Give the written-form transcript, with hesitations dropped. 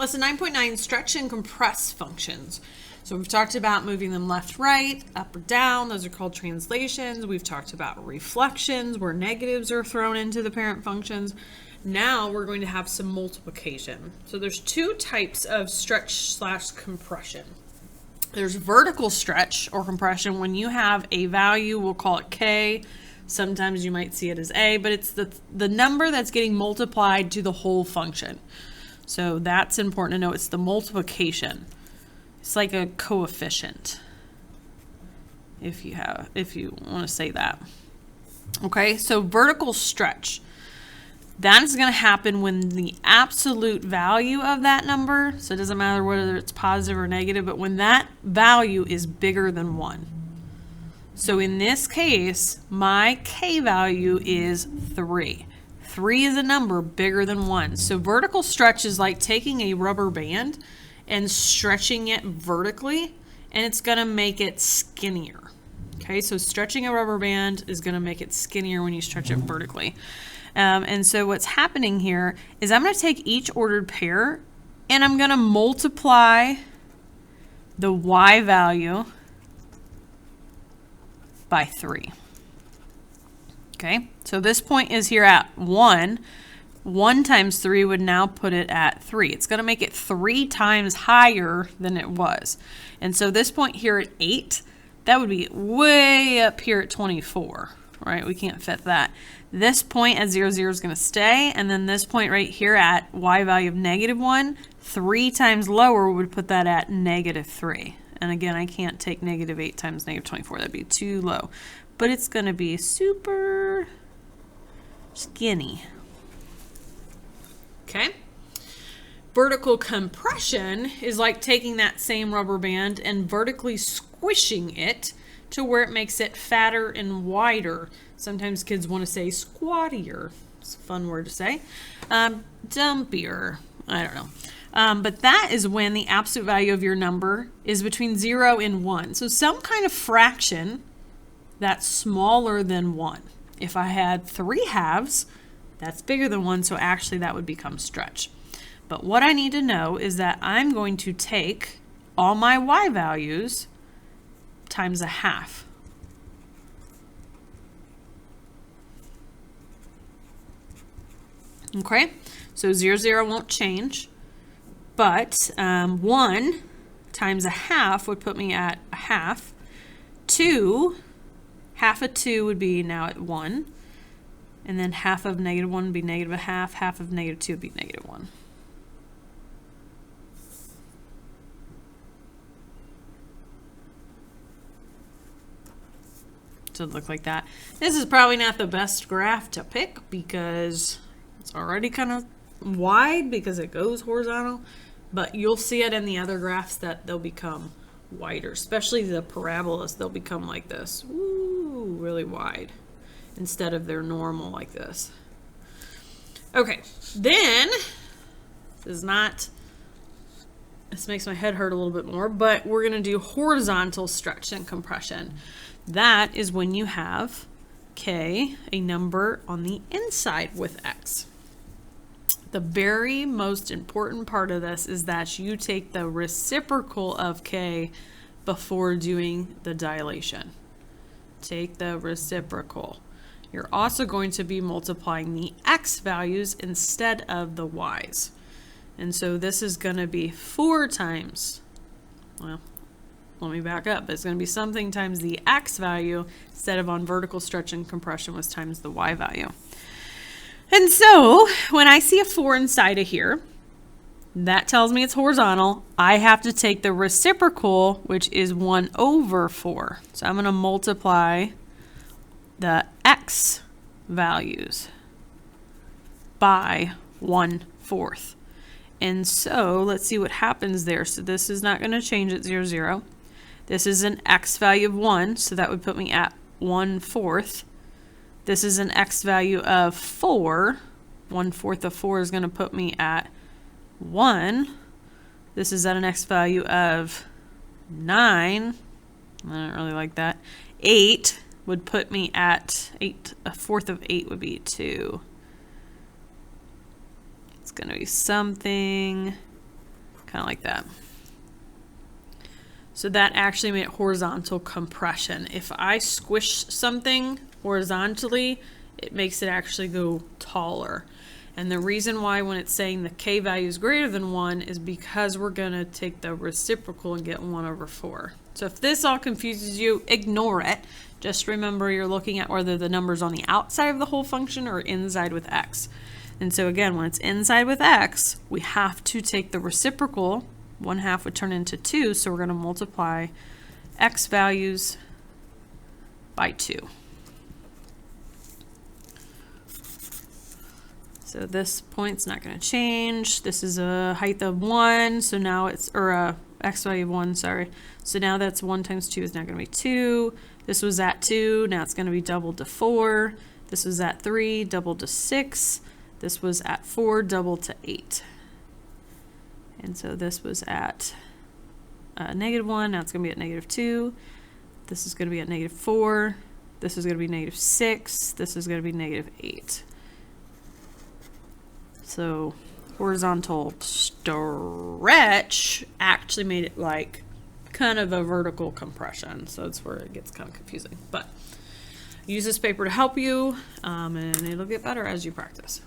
Lesson 9.9, stretch and compress functions. So we've talked about moving them left, right, up or down. Those are called translations. We've talked about reflections where negatives are thrown into the parent functions. Now we're going to have some multiplication. So there's two types of stretch/compression. There's vertical stretch or compression when you have a value, we'll call it K. Sometimes you might see it as A, but it's the number that's getting multiplied to the whole function. So that's important to know. It's the multiplication. It's like a coefficient, if you want to say that. Okay, so vertical stretch. That is going to happen when the absolute value of that number, so it doesn't matter whether it's positive or negative, but when that value is bigger than 1. So in this case, my K value is 3. 3 is a number bigger than 1. So vertical stretch is like taking a rubber band and stretching it vertically, and it's going to make it skinnier. Okay, so stretching a rubber band is going to make it skinnier when you stretch it vertically. And so what's happening here is I'm going to take each ordered pair and I'm going to multiply the Y value by 3. Okay, so this point is here at 1. 1 times 3 would now put it at 3. It's going to make it 3 times higher than it was. And so this point here at 8, that would be way up here at 24, right? We can't fit that. This point at 0, 0 is going to stay, and then this point right here at Y value of -1, 3 times lower would put that at -3. And again, I can't take -8 times -24. That'd be too low. But it's going to be super skinny. Okay. Vertical compression is like taking that same rubber band and vertically squishing it to where it makes it fatter and wider. Sometimes kids want to say squattier. It's a fun word to say. Dumpier. I don't know. But that is when the absolute value of your number is between 0 and 1. So some kind of fraction that's smaller than 1. If I had 3 halves, that's bigger than 1, so actually that would become stretch. But what I need to know is that I'm going to take all my Y values times a half. Okay, so 0, 0 won't change, but 1 times a half would put me at a half. 2, half of 2 would be now at 1. And then half of -1 would be -1/2. Half of -2 would be -1. So it look like that. This is probably not the best graph to pick because it's already kind of wide because it goes horizontal. But you'll see it in the other graphs that they'll become wider, especially the parabolas. They'll become like this. Ooh, really wide, instead of their normal like this. Okay, then, this makes my head hurt a little bit more, but we're going to do horizontal stretch and compression. That is when you have K, a number on the inside with X. The very most important part of this is that you take the reciprocal of K before doing the dilation. Take the reciprocal. You're also going to be multiplying the X values instead of the Y's. And so this is going to be 4 times, well, let me back up. It's going to be something times the X value instead of on vertical stretch and compression was times the Y value. And so when I see a 4 inside of here, that tells me it's horizontal. I have to take the reciprocal, which is 1/4. So I'm going to multiply the X values by 1/4. And so let's see what happens there. So this is not going to change at 0, 0. This is an X value of 1, so that would put me at 1/4. This is an X value of 4. 1/4 of 4 is going to put me at 1. This is at an X value of 9. I don't really like that. 8 would put me at 8. 1/4 of 8 would be 2. It's going to be something kind of like that. So that actually made horizontal compression. If I squish something horizontally, it makes it actually go taller. And the reason why when it's saying the K value is greater than 1 is because we're going to take the reciprocal and get 1/4. So if this all confuses you, ignore it. Just remember you're looking at whether the number's on the outside of the whole function or inside with x. And so again, when it's inside with x, we have to take the reciprocal. 1/2 would turn into 2, so we're going to multiply x values by 2. So this point's not going to change. This is a height of 1, so now it's, or a x value of 1, sorry. So now that's 1 times 2 is now going to be 2. This was at 2, now it's going to be doubled to 4. This was at 3, doubled to 6. This was at 4, doubled to 8. And so this was at -1, now it's going to be at -2. This is going to be at -4. This is going to be -6. This is going to be -8. So horizontal stretch actually made it like kind of a vertical compression. So that's where it gets kind of confusing. But use this paper to help you, and it'll get better as you practice.